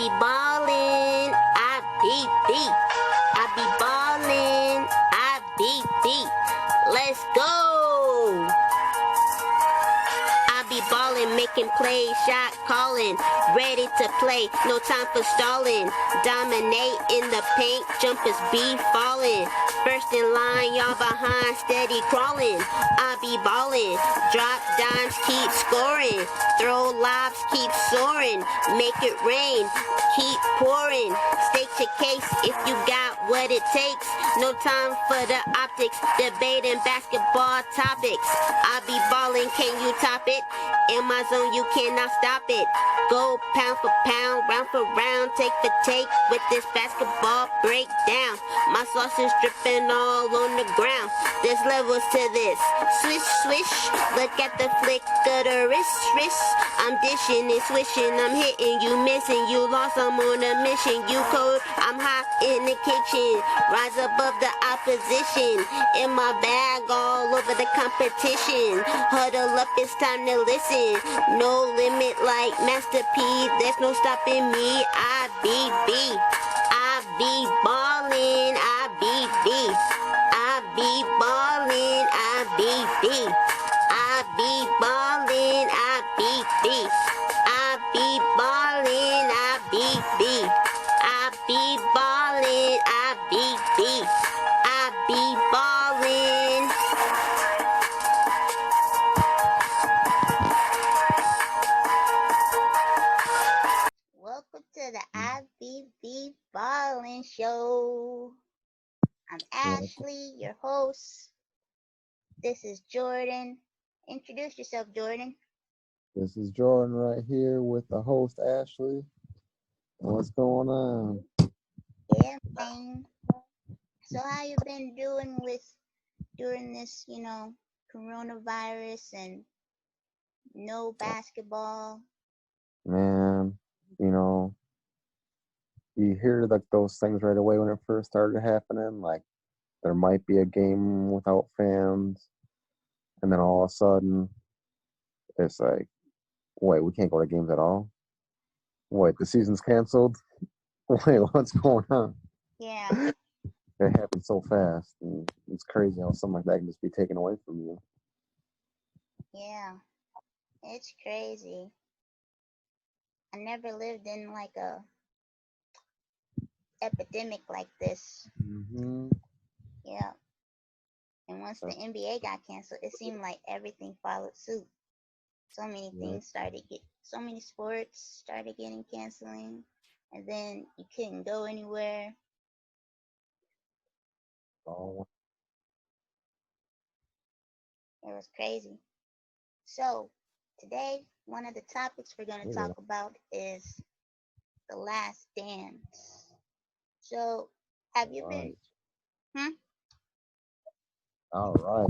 be ballin', I be beat. I be ballin', I be beat. Let's go. I be ballin', making plays, shot calling, ready to play, no time for stalling. Dominate in the paint, jumpers be falling. First in line, y'all behind, steady crawling. I be ballin', drop dimes, keep scoring. Throw lobs, keep soaring. Make it rain, keep pouring. State your case if you got what it takes. No time for the optics, debating basketball topics. I be ballin', can you top it? In my zone, you cannot stop it. Go pound for pound, round for round, take for take with this basketball breakdown. My sauce is dripping all on the ground. There's levels to this. Swish, swish, look at the flick of the wrist, wrist. I'm dishing and swishing, I'm hitting, you missing, you lost, I'm on a mission. You cold, I'm hot in the kitchen. Rise above the opposition. In my bag, all over the competition. Huddle up, it's time to listen. No limit like Master P, there's no stopping me. I be ballin', I be ballin', I be ballin', I be ballin', I be ballin', I be ballin'. Welcome to the IBB Ballin' Show. I'm Ashley, your host. This is Jordan. Introduce yourself, Jordan. This is Jordan right here with the host, Ashley. What's going on? Yeah, man. So how you been doing during this, coronavirus and no basketball? Man, you hear like those things right away when it first started happening, like there might be a game without fans, and then all of a sudden it's like, wait, we can't go to games at all? Wait, the season's canceled? Wait, what's going on? Yeah. It happened so fast, and it's crazy how something like that can just be taken away from you. Yeah. It's crazy. I never lived in like a epidemic like this. Mm-hmm. Yeah. And once the NBA got canceled, it seemed like everything followed suit. So many things so many sports started getting canceling, and then you couldn't go anywhere. Oh. It was crazy. So today, one of the topics we're going to talk about is The Last Dance. So, have you been? All right.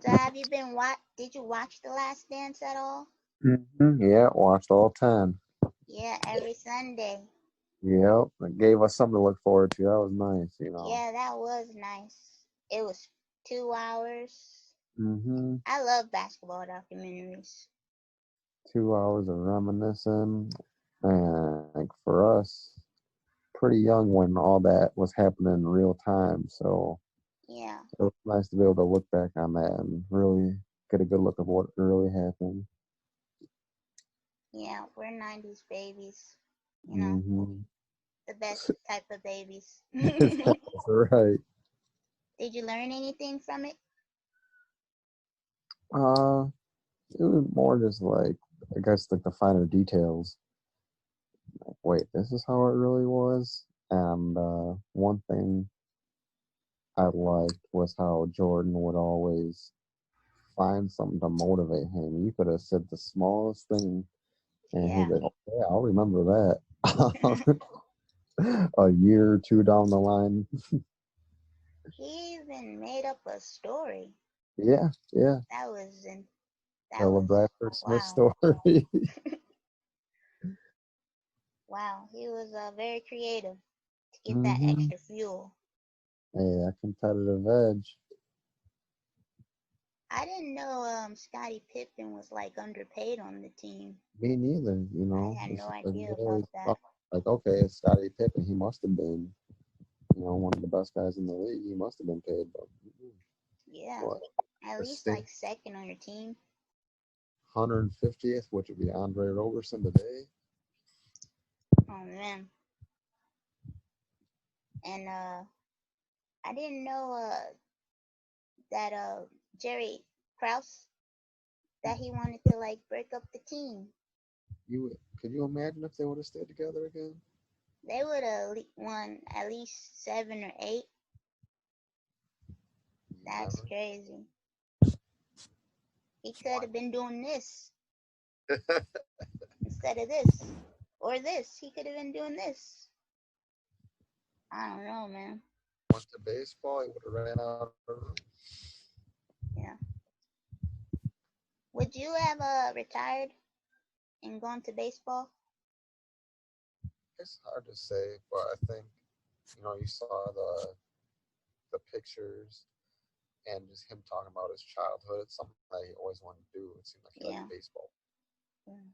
So, have you been? Did you watch The Last Dance at all? Mm-hmm. Yeah, watched all 10. Yeah, every Sunday. Yep, it gave us something to look forward to. That was nice, Yeah, that was nice. It was 2 hours. Mm-hmm. I love basketball documentaries. 2 hours of reminiscing, and like for us, pretty young when all that was happening in real time. So Yeah. it was nice to be able to look back on that and really get a good look of what really happened. Yeah, we're 90s babies. Mm-hmm. The best type of babies. That's right. Did you learn anything from it? It was more just like, I guess, like the finer details. Like, wait, this is how it really was. And one thing I liked was how Jordan would always find something to motivate him. You could have said the smallest thing, and he'd be like, "Oh, yeah, I'll remember that." A year or two down the line. He even made up a story. Yeah. That was The Bradford Smith wow. story. Wow, he was very creative to get that Mm-hmm. extra fuel. Hey, that competitive edge. I didn't know Scottie Pippen was like underpaid on the team. Me neither. I had no idea about that. Like, okay, it's Scottie Pippen. He must have been, one of the best guys in the league. He must have been paid, but Yeah, what? at The least sting like second on your team. 150th, which would be Andre Roberson today. Oh man, and I didn't know that Jerry Krause that he wanted to like break up the team. Could you imagine if they would have stayed together again? They would have won at least 7 or 8. That's Never. crazy. He could have been doing this instead of this or this. He could have been doing this. I don't know, man. Went to baseball, he would have ran out of room. Yeah. Would you have retired and gone to baseball? It's hard to say, but I think you saw the pictures and just him talking about his childhood. It's something that he always wanted to do. It seemed like he liked Yeah. baseball. Yeah.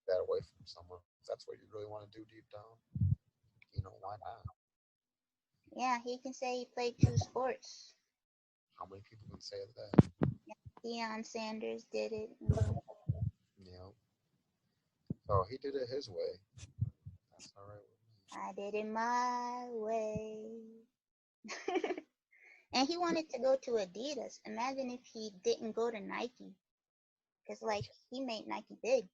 That away from someone. If that's what you really want to do deep down, why not? Yeah, he can say he played 2 sports. How many people can say that? Deion Sanders did it. You know, so he did it his way. That's all right with me. I did it my way. And he wanted to go to Adidas. Imagine if he didn't go to Nike. Because, like, he made Nike big.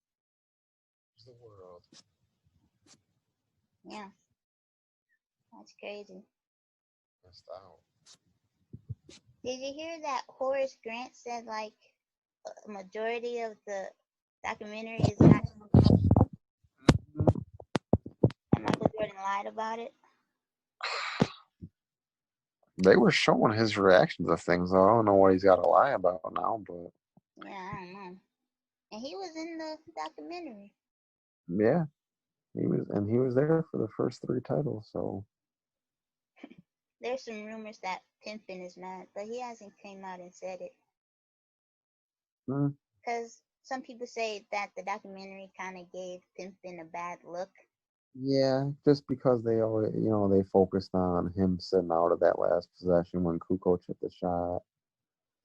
The world. Yeah, that's crazy. Missed out. Did you hear that Horace Grant said, like, a majority of the documentary is not, and Michael Jordan lied about it? They were showing his reactions of things. Though. I don't know what he's got to lie about now, but Yeah, I don't know. And he was in the documentary. yeah, he was there for the first 3 titles. So There's some rumors that Pimpin is mad, but he hasn't came out and said it. mm, Because some people say that the documentary kind of gave Pimpin a bad look. yeah, just because they always, they focused on him sitting out of that last possession when Kukoc hit the shot,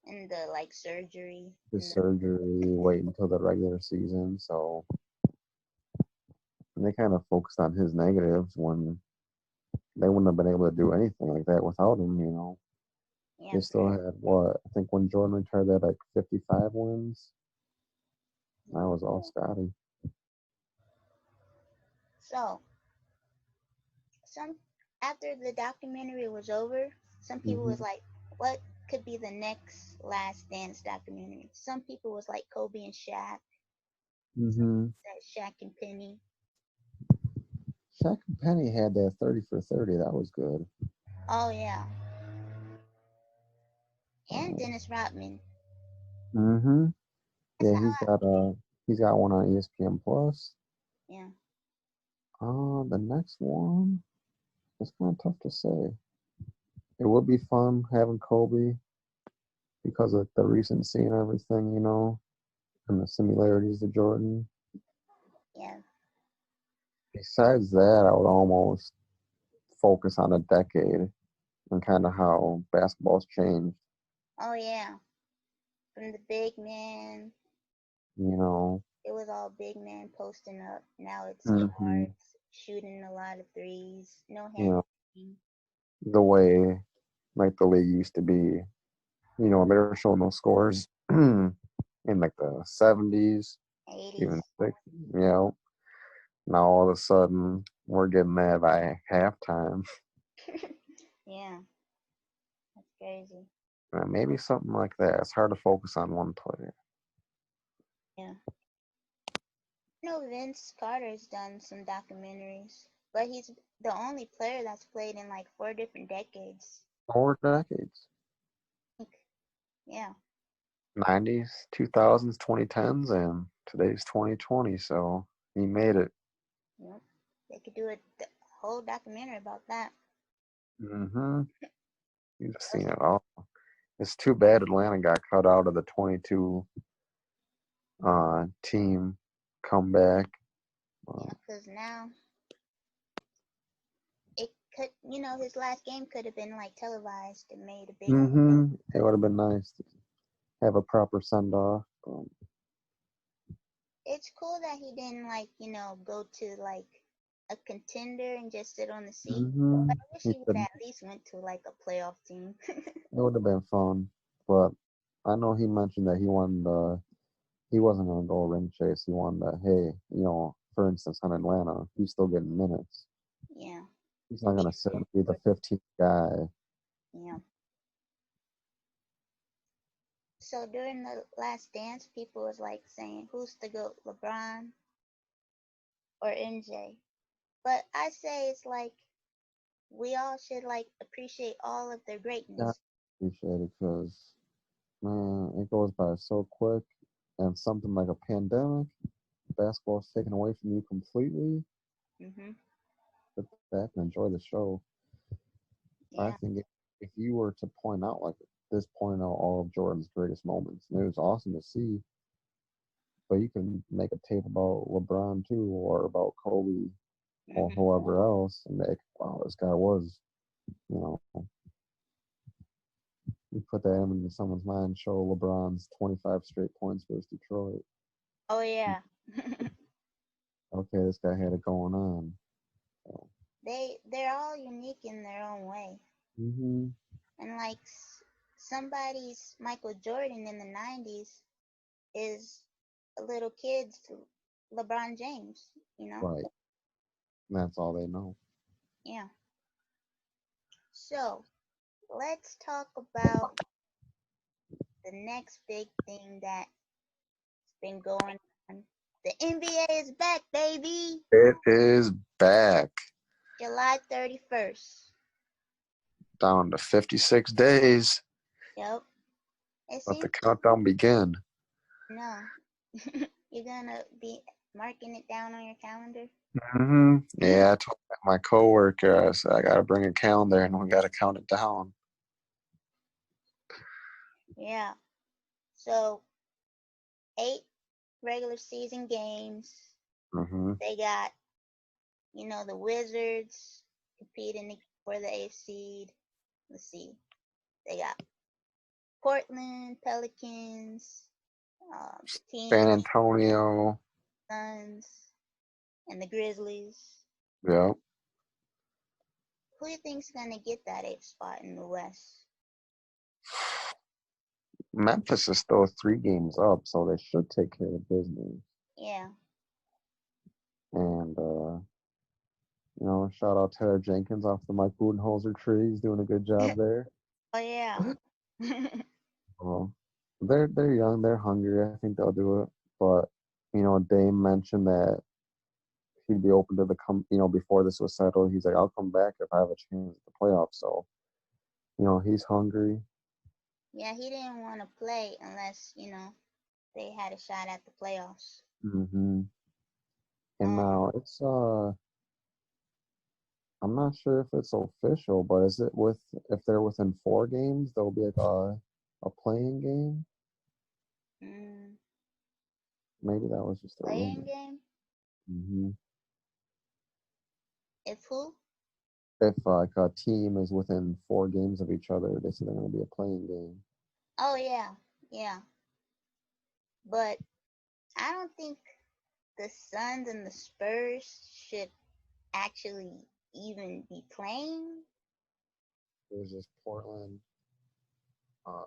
And the like surgery the and the, surgery, wait until the regular season. So and they kind of focused on his negatives when they wouldn't have been able to do anything like that without him. yeah, They still had what I think when Jordan retired, they had like 55 wins. That was all Scotty. so some after the documentary was over, some people Hmm. was like, what could be the next Last Dance documentary? Some people was like Kobe and Shaq. Some Hmm. said Shaq and Penny. Shaq and Penny had that 30 for 30. That was good. Oh yeah, and Dennis Rodman. Hmm. That's Yeah, how he's got one on ESPN Plus. yeah. The next one, it's kind of tough to say. It would be fun having Kobe because of the recency and everything, and the similarities to Jordan. Yeah. Besides that, I would almost focus on a decade and kind of how basketball's changed. Oh yeah. From the big man, You know, it was all big man posting up. Now it's hmm guards shooting a lot of threes. No you hand. know the way like the league used to be. They were showing those scores in like the 70s, even 80s. 60s. Now all of a sudden we're getting that by halftime. Yeah, that's crazy. Maybe something like that. It's hard to focus on one player. Yeah. Vince Carter's done some documentaries, but he's the only player that's played in like 4 different decades. 4 decades. Yeah. 90s, 2000s, 2010s, and today's 2020. So he made it. Yep. They could do a whole documentary about that. Mm-hmm. You've seen it all. It's too bad Atlanta got cut out of the 22 team comeback. Yeah, because now could, his last game could have been like televised and made a big. It would have been nice to have a proper send off. It's cool that he didn't like, go to like a contender and just sit on the seat. But I wish He he would said at least went to like a playoff team. it would have been fun, but I know he mentioned that he wasn't gonna go ring chase. He wanted to, hey, for instance, on Atlanta, he's still getting minutes. Yeah. He's not gonna sit and be the 15th guy. Yeah. So during the last dance, people was like saying, "Who's the GOAT, LeBron or MJ?" But I say it's like we all should like appreciate all of their Yeah, I greatness. appreciate it because man, it goes by so quick, and something like a pandemic, basketball's taken away from you completely. Mhm. But back and enjoy the show. I Yeah. think if you were to point out like this, point out all of Jordan's greatest moments, and it was awesome to see. But you can make a tape about LeBron too, or about Kobe, or Mhm. whoever else, and make wow, this guy was, you know, you put that into someone's mind. Show LeBron's 25 straight points versus Detroit. Oh yeah. Okay, this guy had it going on. So, They're all unique in their own way. hmm And like somebody's Michael Jordan in the 90s is a little kid's LeBron James. right, that's all they know. Yeah. So, let's talk about the next big thing that's been going on. The NBA is back, baby. It is back July 31st. down to 56 days. Yep. It Let the seems countdown begin. no. You're gonna be marking it down on your calendar. Yeah, I told my coworker, I said, I got to bring a calendar and we got to count it down. Yeah. So 8 regular season games. hmm They got, the Wizards competing for the 8th seed. Let's see. They got Portland Pelicans, the San Kings, Antonio. Suns, and the Grizzlies. Yeah. Who do you think's gonna get that 8th spot in the West? Memphis is still 3 games up, so they should take care of business. Yeah. And, shout out Taylor Jenkins off the Mike Budenholzer tree. He's doing a good job there. Oh yeah. Well, they're young, they're hungry. I think they'll do it. But, Dame mentioned that he'd be open to before this was settled. He's like, I'll come back if I have a chance at the playoffs. So, he's hungry. Yeah, he didn't want to play unless, they had a shot at the playoffs. hmm And Um, now I'm not sure if it's official, but is it if they're within 4 games, there'll be like a playing game? mm, Maybe that was just a playing rumor. game? hmm If who? If like a team is within 4 games of each other, they say they're going to be a playing game. Oh yeah, yeah. But I don't think the Suns and the Spurs should actually even be playing. It was just Portland,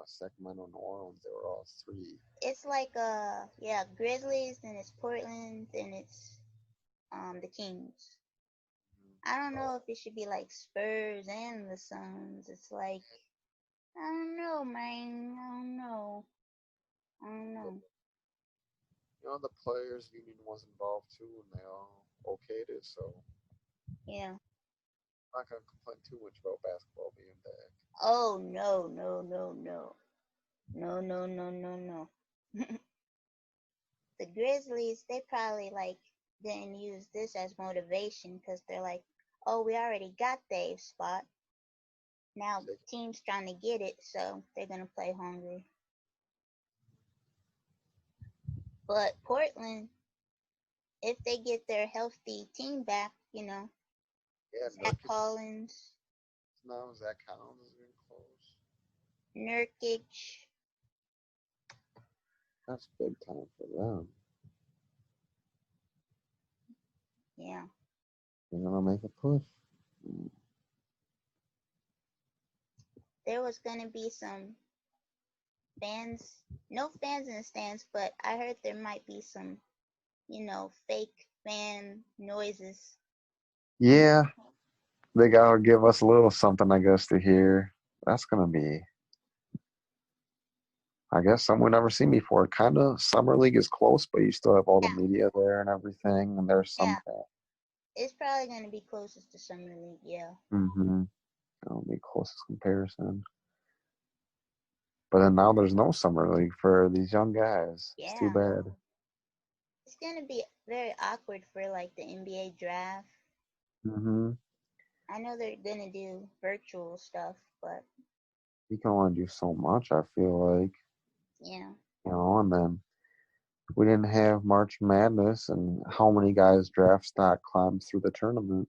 Sacramento, New Orleans. They were all 3. It's like yeah, Grizzlies, then it's Portland, then it's the Kings. I don't know if it should be like Spurs and the Suns. It's like I don't know, man. I don't know. I don't know. The players' union was involved too, and they all okayed it. So Yeah. I'm not gonna complain too much about basketball being back. Oh no, no, no, no. No, no, no, no, no. The Grizzlies, they probably like didn't use this as motivation because they're like, oh, we already got Dave's spot. Now the team's trying to get it, so they're gonna play hungry. But Portland, if they get their healthy team back, Yeah, Zach Collins, No, Zach Collins is getting close. Nurkic. That's big time for them. Yeah. They're gonna make a push. There was gonna be some fans, no fans in the stands, but I heard there might be some, fake fan noises. Yeah, they gotta give us a little something, I guess, to hear. That's gonna be, I guess, something we've never seen before. Kind of, summer league is close, but you still have all the Yeah, media there and everything, and there's some. yeah. It's probably gonna be closest to summer league. Yeah. Mm-hmm. That'll be closest comparison. But then now there's no summer league for these young guys. It's too Yeah. bad. It's gonna be very awkward for like the NBA draft. Mm-hmm. I know they're gonna do virtual stuff, but You can only do so much, I feel like. yeah. And then we didn't have March Madness, and how many guys' draft stock climbed through the tournament?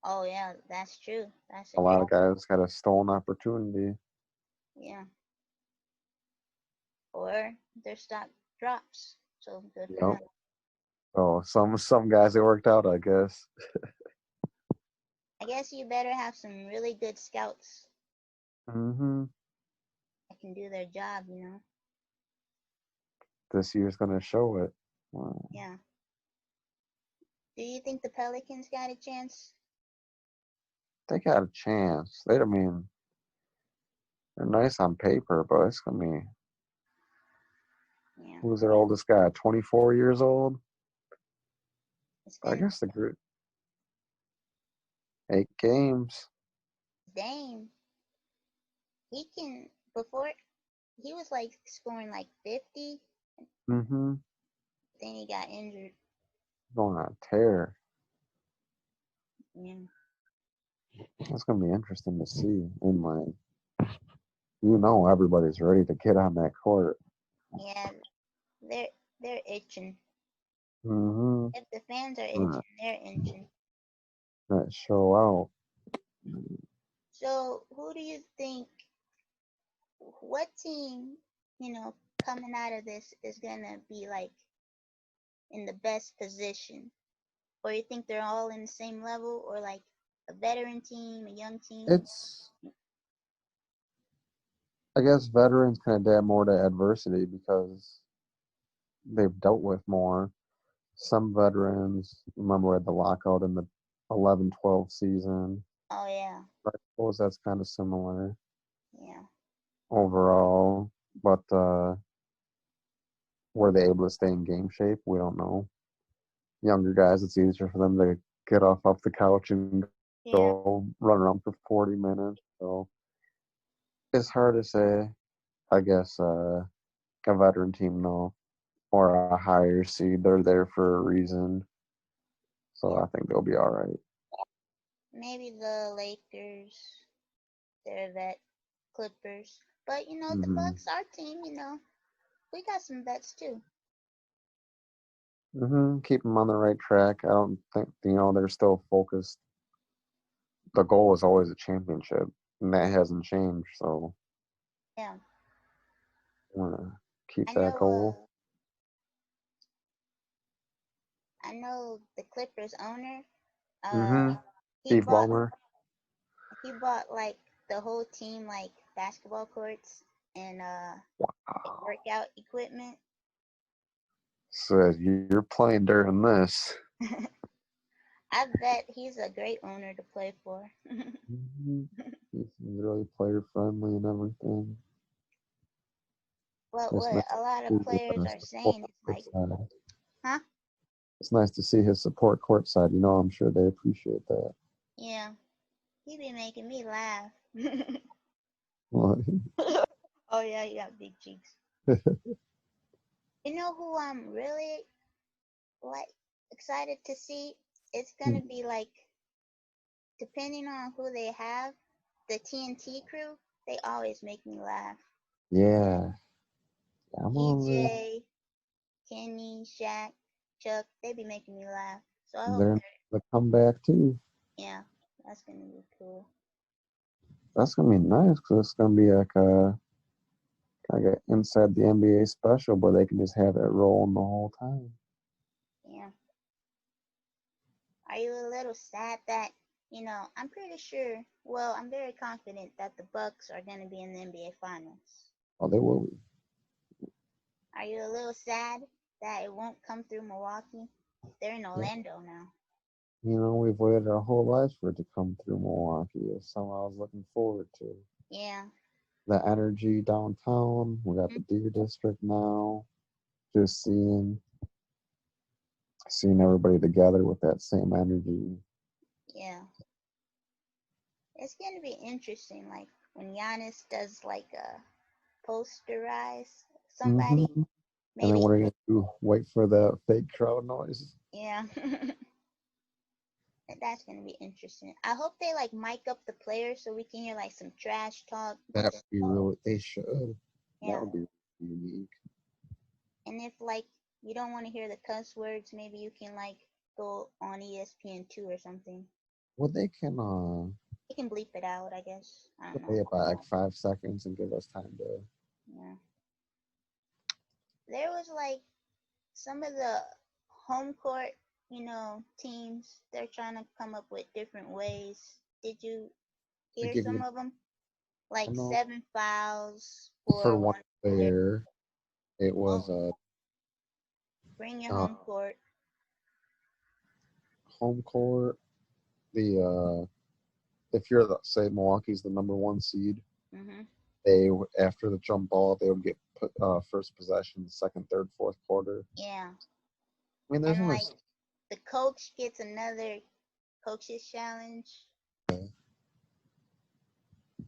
Oh yeah, that's true. That's a A lot true. of guys had a stolen opportunity. Yeah. Or their stock drops. So good for Yep. them. So some guys it worked out, I guess. I guess you better have some really good scouts Mm-hmm. that can do their job. This year's gonna show it. Wow. Yeah. Do you think the Pelicans got a chance? They got a chance. I mean, they're nice on paper, but it's gonna be Yeah. who's their oldest guy? 24 years old. It's I gonna guess the group 8 games. Dame. He can before he was like scoring like 50, Mm-hmm. then he got injured. Going on a tear. Yeah. It's gonna be interesting to see. In like, everybody's ready to get on that court. Yeah, they're they're itching. Mm-hmm. If the fans are itching, they're itching. That show out. So who do you think what team, coming out of this is gonna be like in the best position? Or you think they're all in the same level or like a veteran team, a young team? It's, I guess, veterans can adapt more to adversity because they've dealt with more. Some veterans, remember, we had the lockout in the 11-12 season. Oh yeah. I suppose that's kind of similar Yeah. overall. But were they able to stay in game shape? We don't know. Younger guys, it's easier for them to get off the couch and Yeah. go run around for 40 minutes. So it's hard to say. I guess a veteran team, no, or a higher seed, they're there for a reason. So Yeah. I think they'll be all right. Maybe the Lakers, they're vet Clippers. But the Mm-hmm. Bucks, our team, we got some vets too. Mm-hmm. Keep them on the right track. I don't think, they're still focused. The goal is always a championship, and that hasn't changed. So Yeah. I want to keep I that know goal. I know the Clippers owner, Mm-hmm. he Steve bought Ballmer. he bought like the whole team like basketball courts and like Wow. workout equipment. Says you're playing during this. I bet he's a great owner to play for. Mm-hmm. He's really player friendly and everything. But It's what nice a lot to of see players his are support saying is like, courtside. huh? It's nice to see his support courtside. I'm sure they appreciate that. Yeah, he be making me laugh. Well, Oh yeah, you got big cheeks. You know who I'm really like excited to see? It's gonna be like depending on who they have, the TNT crew. They always make me laugh. yeah, I'm on EJ, Kenny, Shaq, Chuck. They be making me laugh. So I hope they're the comeback too. yeah, That's gonna be cool. That's gonna be nice because it's gonna be like a kind of inside the NBA special, but they can just have it rolling the whole time. Yeah. Are you a little sad that, I'm pretty sure, well, I'm very confident that the Bucks are going to be in the NBA Finals. Oh, they will be. Are you a little sad that it won't come through Milwaukee? They're in Yeah. Orlando now. You know, we've waited our whole lives for it to come through Milwaukee. It's something I was looking forward to. Yeah. The energy downtown. We got the Mhm. Deer District now. Just seeing everybody together with that same energy. Yeah. It's going to be interesting. Like when Giannis does like a posterize Hmm. somebody, And then maybe, what are you gonna do? Wait for the fake crowd noise? yeah. That's gonna be interesting. I hope they like mic up the players so we can hear like some trash talk. That would be really. They should. That Yeah. would be unique. And if like you don't want to hear the cuss words, maybe you can like go on ESPN 2 or something. Well, they can You can bleep it out, I guess. I don't know. play it by like 5 seconds and give us time to. Yeah. There was like some of the home court, teams. They're trying to come up with different ways. Did you I hear give some you. of them? I Like know 7 fouls for for one one player. player, it was Oh, bring your uh home court. home court. The if you're the say Milwaukee's the number one seed, Mhm. after the jump ball they would get put first possession, second, third, fourth quarter. Yeah. I mean, there's And only like the coach gets another coach's challenge,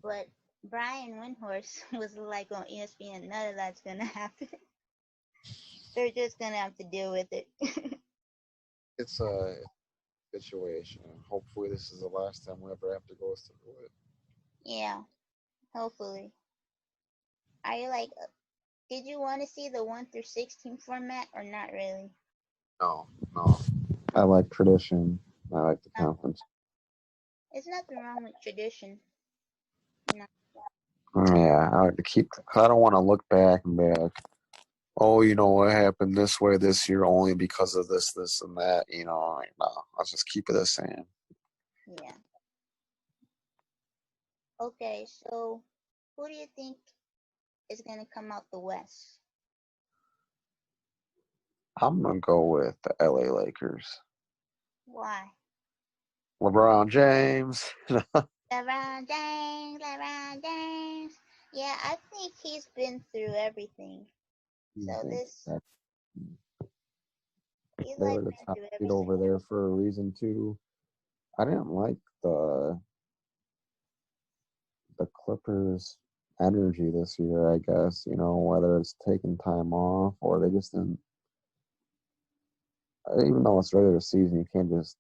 but Brian Windhorst was like on ESPN, none of that's gonna happen. They're just gonna have to deal with it. it's a situation. Hopefully, this is the last time we ever have to go through it. Yeah, hopefully. Are you like, did you want to see the 1 through 16 format or not really? No, no. I like tradition. I like the No, conference. there's nothing wrong with tradition. You know, Yeah, I like to keep. I don't want to look back and be like, oh, you know what happened this way this year only because of this, this, and that. You know, like, no, let's just keep it the same. yeah. Okay, so who do you think is gonna come out the West? I'm gonna go with the LA Lakers. Why? LeBron James. LeBron James, LeBron James. Yeah, I think he's been through everything. He's So been this, he's they like were the been top through seed everything. over there for a reason too. I didn't like the Clippers energy this year, I guess, whether it's taking time off or they just didn't, even though it's regular season, you can't just,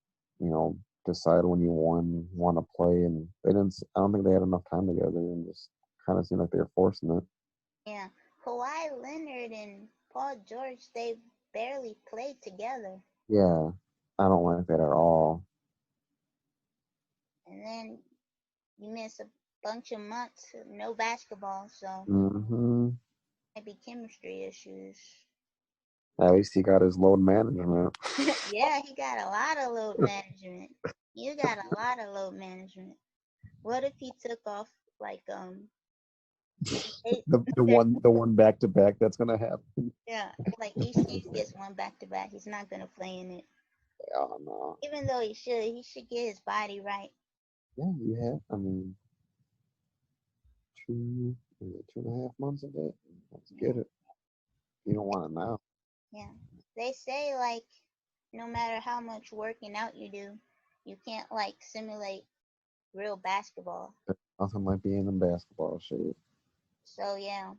decide when you want to play. And they didn't, I don't think they had enough time together and just kind of seemed like they were forcing it. Yeah, Kawhi Leonard and Paul George, they barely played together, Yeah, I don't like that at all. and then you miss a bunch of months, of no basketball, so Hmm. maybe chemistry issues. At least he got his load management. Yeah, he got a lot of load management. You got a lot of load management. What if he took off like eight? the one back to back that's gonna happen. Yeah, like each team gets one back to back. He's not gonna play in it, Oh no. even though he should. He should get his body right. Yeah, you have. I mean, 2.5 months of it. Let's Yeah, get it. You don't want it now. yeah. They say like no matter how much working out you do, you can't like simulate real basketball. Nothing like being in basketball shape. So yeah,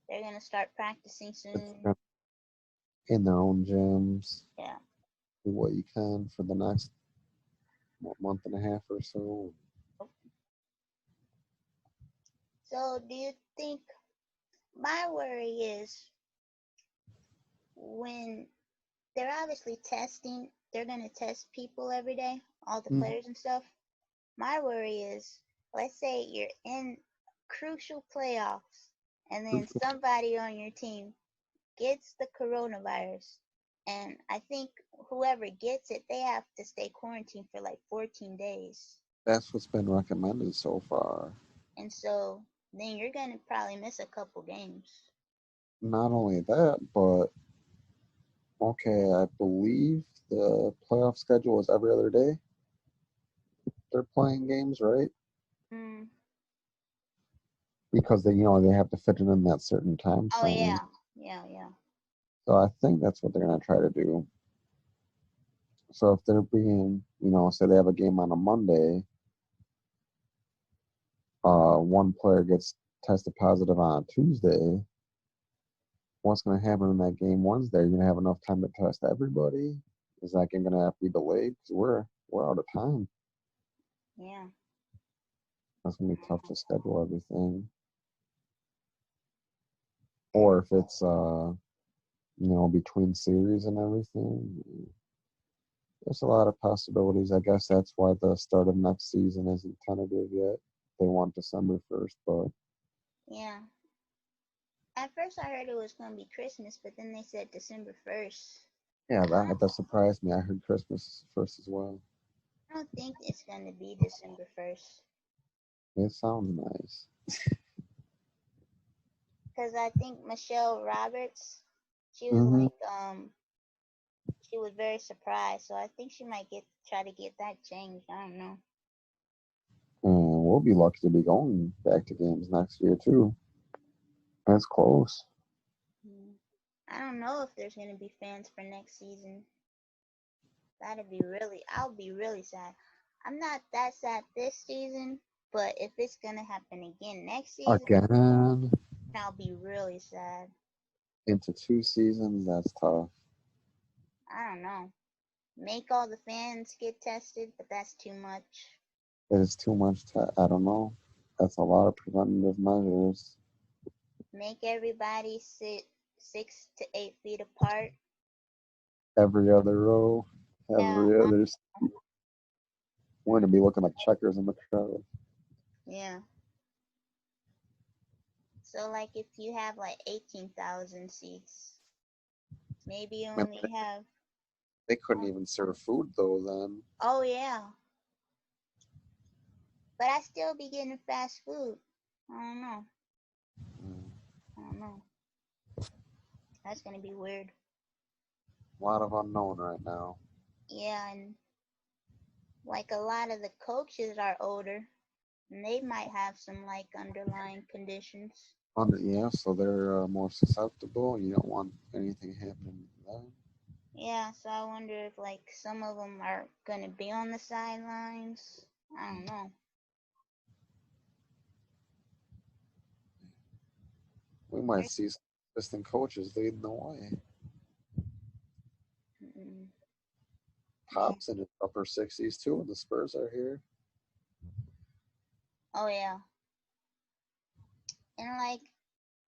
they're gonna start practicing soon. It's in their own gyms. Yeah. Do what you can for the next month and a half or so. So do you think my worry is when they're obviously testing. They're gonna test people every day, all the Mm, players and stuff. My worry is, let's say you're in crucial playoffs, and then crucial. somebody on your team gets the coronavirus, and I think whoever gets it, they have to stay quarantined for like 14 days. That's what's been recommended so far. And so then you're gonna probably miss a couple games. Not only that, but okay, I believe the playoff schedule is every other day. They're playing games, right? Mm. Because they have to fit it in that certain time Oh frame. yeah, yeah, yeah. So I think that's what they're gonna try to do. So if they're being, say they have a game on a Monday, one player gets tested positive on Tuesday, what's going to happen in that game Wednesday? You're going to have enough time to test everybody? Is that game going to have to be delayed? Because we're out of time. Yeah. That's going to be tough to schedule everything. Or if it's between series and everything, there's a lot of possibilities. I guess that's why the start of next season isn't tentative yet. They want December 1st, but Yeah. At first I heard it was gonna be Christmas, but then they said December 1st. yeah, I that surprised me. I heard Christmas first as well. don't think it's gonna be December 1st. It sounds nice. Cause I think Michelle Roberts, she was Mm-hmm. like, she was very surprised. So I think she might try to get that changed. I don't know. And we'll be lucky to be going back to games next year too. That's close. Mm. I don't know if there's gonna be fans for next season. That'd be really, I'll be really sad. I'm not that sad this season, but if it's gonna happen again next season, Again, I'll be really sad. into 2 seasons, that's tough. I don't know. Make all the fans get tested, but that's too much. It is too much I don't know. That's a lot of preventative measures. Make everybody sit 6 to 8 feet apart. Every other row, Yeah, every other. We're going to be looking like checkers in the crowd. yeah. So like if you have like 18,000 seats, maybe you Man, only have. they couldn't even serve food though then. Oh yeah, but I still be getting fast food. I don't know. Mm. I don't know. That's gonna be weird. A lot of unknown right now. Yeah, and like a lot of the coaches are older, and they might have some like underlying conditions. Yeah, so they're more susceptible. You don't want anything happening to them. Yeah, so I wonder if like some of them are gonna be on the sidelines. I don't know. We might see some assistant coaches leading the way. Mm-mm. Yeah. Pops in his upper 60s too, and the Spurs are here. Oh yeah. And like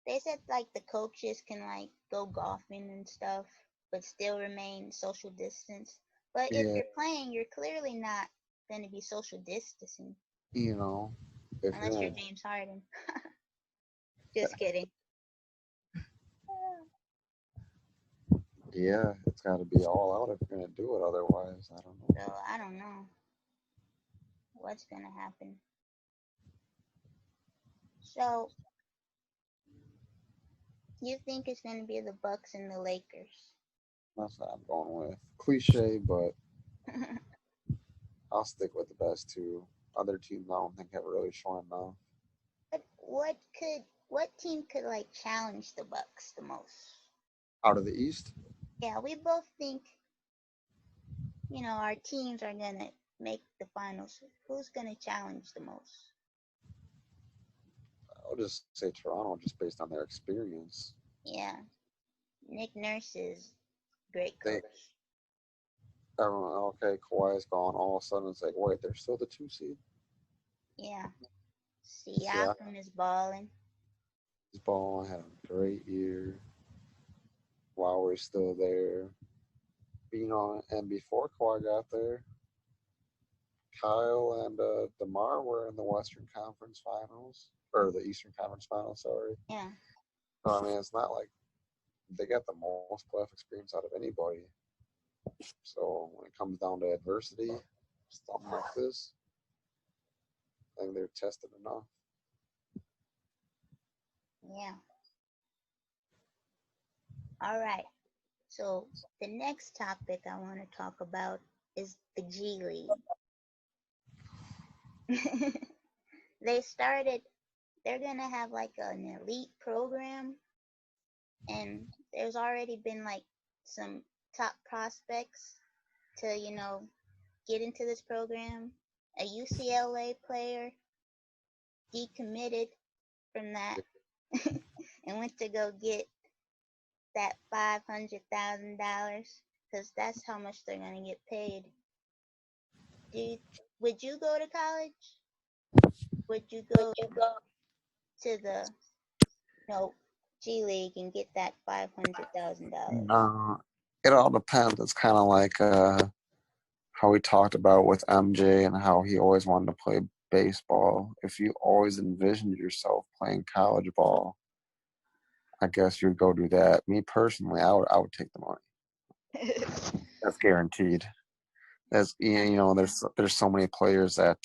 they said, like the coaches can like go golfing and stuff, but still remain social distance. But if Yeah, you're playing, you're clearly not gonna be social distancing you know, if you're unless you're gonna, James Harden. Just kidding. yeah, it's got to be all out if you're gonna do it. Otherwise, I don't know. So I don't know what's gonna happen. So you think it's gonna be the Bucks and the Lakers? That's what I'm going with. Cliche, but I'll stick with the best two. Other teams, I don't think have really shown enough. But what team could like challenge the Bucks the most? Out of the East, Yeah, we both think our teams are gonna make the finals. Who's gonna challenge the most? I'll just say Toronto, just based on their experience. Yeah, Nick Nurse is great They, coach. everyone, okay, Kawhi's gone. All of a sudden, it's like, wait, they're still the 2 seed. Yeah, Siakam's Siakam is balling. ball had a great year. Lowry's still there. And before Kawhi got there, Kyle and DeMar were in the Western Conference Finals or the Eastern Conference Finals. Sorry. Yeah. So, I mean, it's not like they got the most playoff experience out of anybody. So when it comes down to adversity, something like this, I think they're tested enough. Yeah. All right. So the next topic I want to talk about is the G League. they started. They're gonna have like an elite program, and there's already been like some top prospects to get into this program. A UCLA player decommitted from that and went to go get that $500,000 because that's how much they're gonna get paid. Do you, would you go to college? Would you go to the G League and get that $500,000? It all depends. It's kind of like how we talked about with MJ and how he always wanted to play baseball. If you always envisioned yourself playing college ball, I guess you'd go do that. Me personally, I would take the money. That's guaranteed. As there's so many players that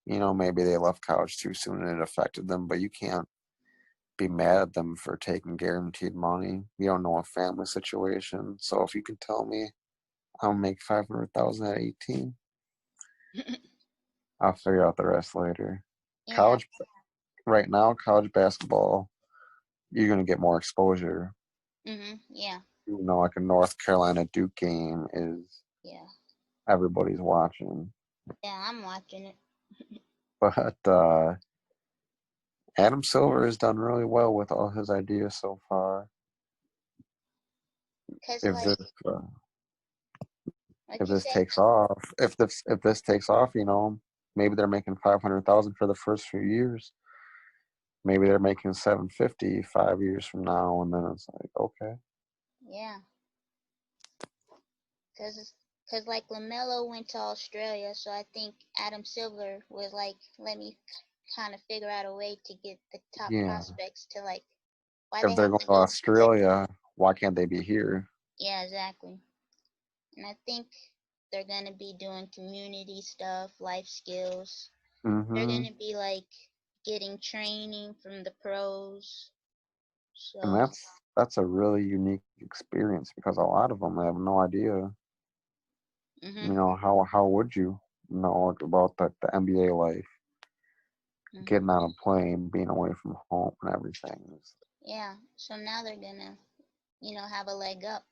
maybe they left college too soon and it affected them, but you can't be mad at them for taking guaranteed money. You don't know a family situation. So if you can tell me I'll make 500,000 at 18, I'll figure out the rest later. Yeah. College right now, college basketball, you're gonna get more exposure. Yeah. Like a North Carolina Duke game is Yeah. everybody's watching. Yeah, I'm watching it. But Adam Silver has done really well with all his ideas so far. Cause If like this what if you this said. takes off, if this takes off, maybe they're making 500,000 for the first few years. Maybe they're making 750 5 years from now, and then it's like, okay. Yeah. Cause like Lamelo went to Australia, so I think Adam Silver was like, let me kind of figure out a way to get the top Yeah. prospects to like why If they they're have going to to go to the Australia, why can't they be here? Yeah, exactly. And I think they're gonna be doing community stuff, life skills. They're Mm-hmm. gonna be like getting training from the pros. And So that's a really unique experience because a lot of them have no idea. mhm. How would you know about the NBA life, Mhm. getting on a plane, being away from home, and everything? Yeah. So now they're gonna, have a leg up.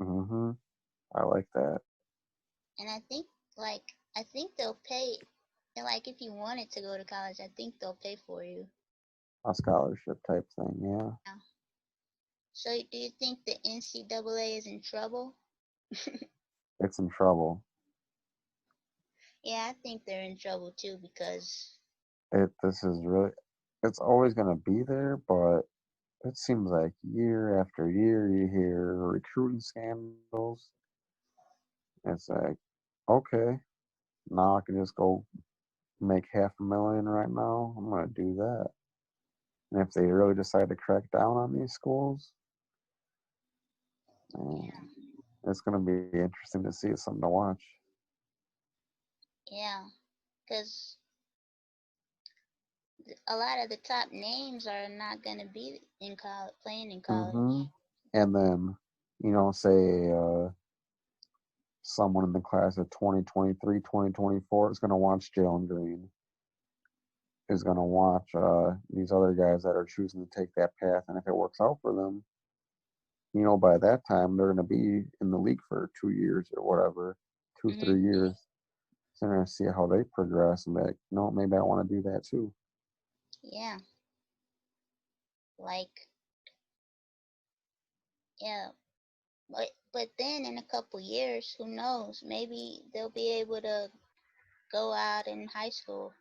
Mm-hmm. I like that. And I think they'll pay and like if you wanted to go to college, I think they'll pay for you. A scholarship type thing, yeah. Yeah. So do you think the NCAA is in trouble? It's in trouble. Yeah, I think they're in trouble too because This is really, it's always going to be there, but it seems like year after year you hear recruiting scandals. It's like, okay, now I can just go make 500,000 right now. I'm going to do that. And if they really decide to crack down on these schools, man, yeah, it's going to be interesting to see. It's something to watch. yeah, because a lot of the top names are not going to be in college, playing in Mm-hmm. college. And then, say someone in the class of 2023, 2024 is going to watch Jalen Green, is going to watch these other guys that are choosing to take that path. And if it works out for them, by that time, they're going to be in the league for 2 years or whatever, two, Mhm. 3 years. So they're going to see how they progress and be like, no, maybe I want to do that too. Yeah, like yeah, but then in a couple years, who knows? Maybe they'll be able to go out in high school.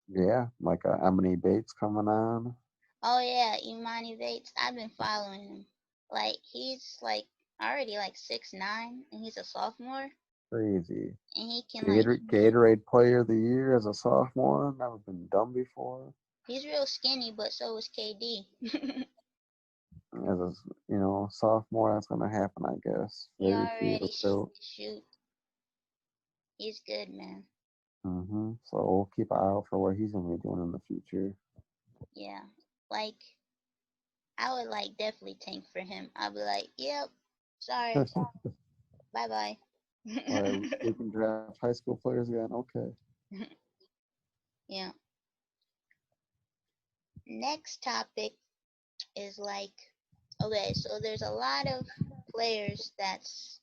Yeah, like Emily Bates coming on. Oh yeah, Imani Bates. I've been following him. Like he's like already like 6'9", and he's a sophomore, Crazy. and he can like Gatorade Player of the Year as a sophomore. Never been done before. he's real skinny, but so is KD. As a sophomore, that's gonna happen, I guess. He Very few already to still. shoot. He's good, man. So we'll keep an eye out for what he's gonna be doing in the future. Yeah, like I would like definitely tank for him. I'd be like, yep, sorry, bye bye. We can draft high school players again. Okay. Yeah. Next topic is like, okay, so there's a lot of players that's,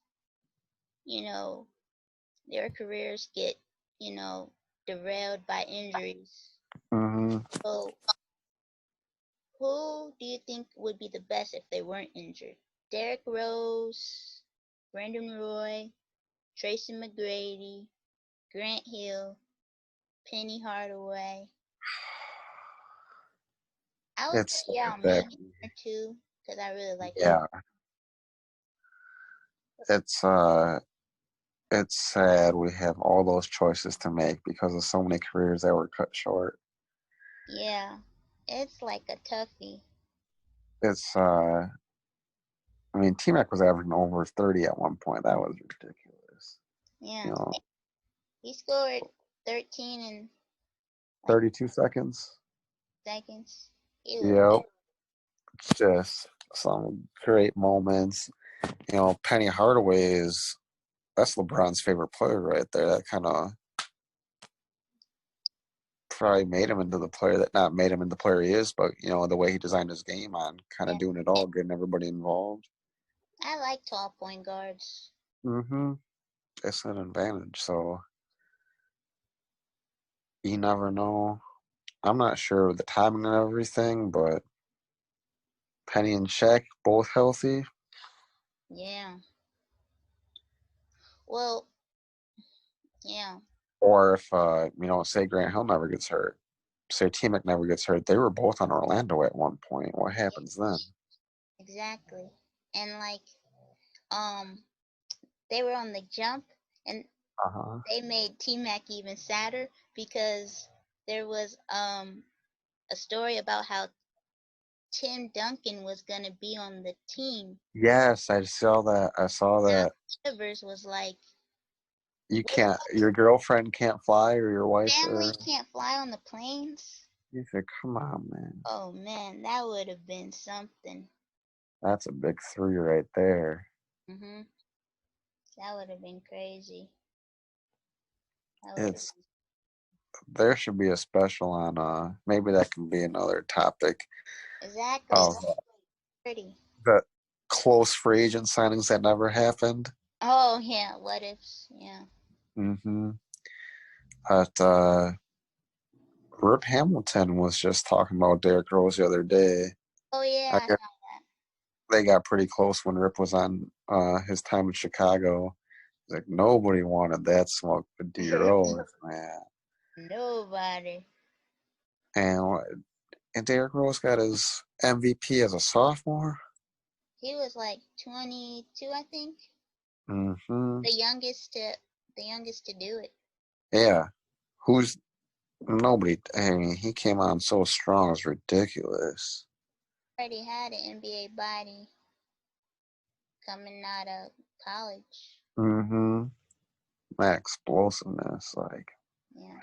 you know, their careers get, derailed by injuries. So, who do you think would be the best if they weren't injured? Derrick Rose, Brandon Roy, Tracy McGrady, Grant Hill, Penny Hardaway. I would It's say Yao that. Ming too, because I really like him. Yeah. It's sad we have all those choices to make because of so many careers that were cut short. Yeah, it's like a toughie. It's T-Mac was averaging over 30 at one point. That was ridiculous. Yeah, he scored 13 in 32 seconds. seconds. Yep. Just some great moments. Penny Hardaway that's LeBron's favorite player right there. That kind of probably made him into the player that not made him into the player he is, but the way he designed his game on kind of doing it all, getting everybody involved. I like tall point guards. It's an advantage. So you never know. I'm not sure of the timing and everything, but Penny and Shaq both healthy. Yeah. Well, yeah. Or if say Grant Hill never gets hurt, say T-Mac never gets hurt, they were both on Orlando at one point. What happens then? Exactly. And like, they were on the jump, and they made T-Mac even sadder because there was a story about how Tim Duncan was gonna be on the team. Yes, I saw that. Rivers was like, Your girlfriend can't fly, or your wife, family can't fly on the planes. You said, come on, man. Oh man, that would have been something. That's a big three right there. That would have been crazy. There should be a special on maybe that can be another topic. Exactly. Pretty. The close free agent signings that never happened. Oh yeah, what ifs, yeah. But Rip Hamilton was just talking about Derrick Rose the other day. Oh yeah, I saw that. They got pretty close when Rip was on his time in Chicago. Like nobody wanted that smoke with D Rose, man. Nobody. And Derrick Rose got his MVP as a sophomore. He was like 22, I think. The youngest to do it. Yeah. Nobody. I mean, he came on so strong. It's ridiculous. Already had an NBA body coming out of college. That explosiveness, Yeah.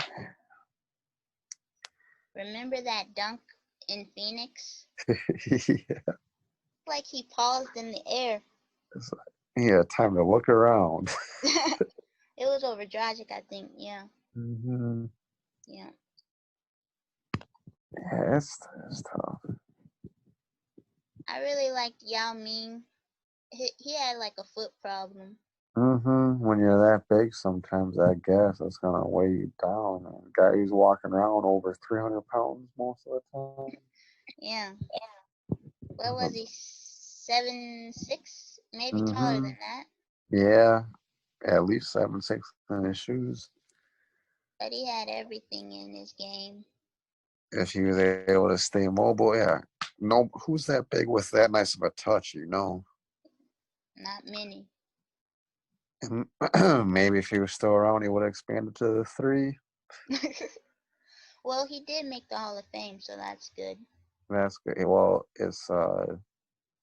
Remember that dunk in Phoenix? Yeah. Like he paused in the air. Yeah, time to look around. It was over Dragic, I think. Yeah. Yeah. Yeah, it's tough. I really liked Yao Ming. He had like a foot problem. When you're that big, sometimes I guess it's gonna weigh you down. And a guy who's walking around over 300 pounds most of the time. Yeah. What was he? 7'6"? Maybe taller than that. Yeah, at least 7'6" in his shoes. But he had everything in his game. If he was able to stay mobile, yeah. No, who's that big with that nice of a touch? Not many. Maybe if he was still around, he would have expanded to the 3. Well, he did make the Hall of Fame, so that's good. That's good. Well, it's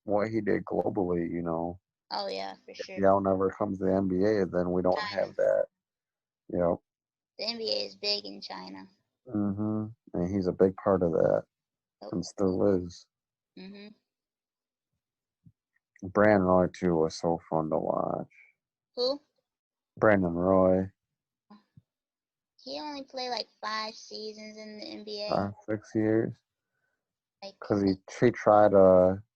what he did globally. You know, Oh yeah, for if sure. Yao never comes to the NBA, then we don't China. have that. You know. The NBA is big in China. And he's a big part of that, Oh. and still is. Mhm. Brandon Roy too was so fun to watch. Who? Brandon Roy, He only played like 5 seasons in the NBA. 6 years, Like. because he tried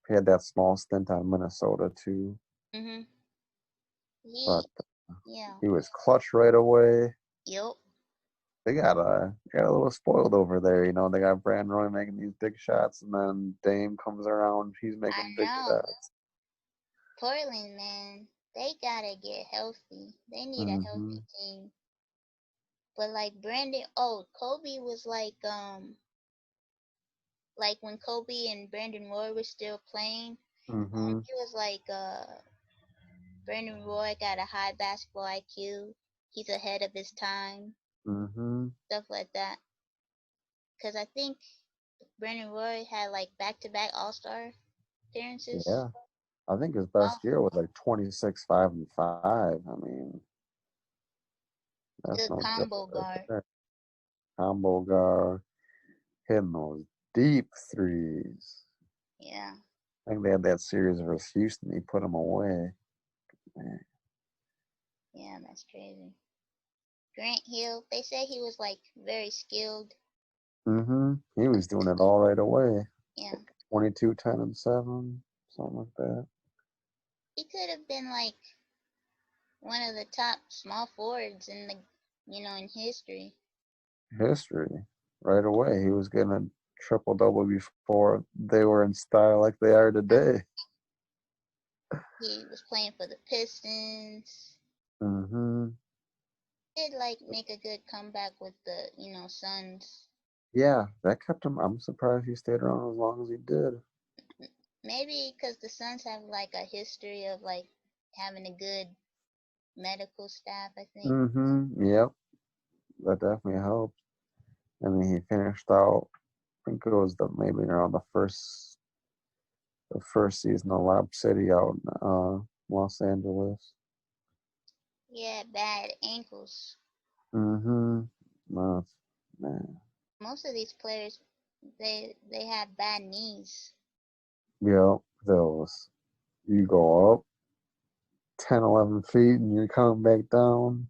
he had that small stint on Minnesota too, Mhm. but Yeah. he was clutch right away. Yup. They got a little spoiled over there, you know. They got Brandon Roy making these big shots, and then Dame comes around, he's I making big know. shots. Portland, man, they gotta get healthy. They need a Mhm, healthy team. But like Kobe was like when Kobe and Brandon Roy were still playing, mhm, he was like Brandon Roy got a high basketball IQ. He's ahead of his time, mhm. stuff like that. Cause I think Brandon Roy had like back-to-back All-Star appearances. Yeah. I think his Oh, best year was like 26, 5, and 5. I mean, that's good no joke combo right guard. there. Combo guard, hitting those deep threes. Yeah, I think they had that series versus Houston. He put them away. Man. yeah, that's crazy. Grant Hill, they say he was like very skilled. He was doing it all right away. Yeah, 22, 10, and 7, something like that. he could have been like one of the top small forwards in in history. History. Right away. He was getting a triple double before they were in style like they are today. He was playing for the Pistons. hmm Did like make a good comeback with the Suns. Yeah, that kept him. I'm surprised he stayed around as long as he did. Maybe because the Suns have like a history of like having a good medical staff. I think. Yep. That definitely helped. And then he finished out. I think it was maybe around the first season of Lab City out in Los Angeles. Yeah, bad ankles. Mm-hmm. No, man. Most of these players, they have bad knees. Yep. Those. You go up 10, 11 feet and you're coming back down,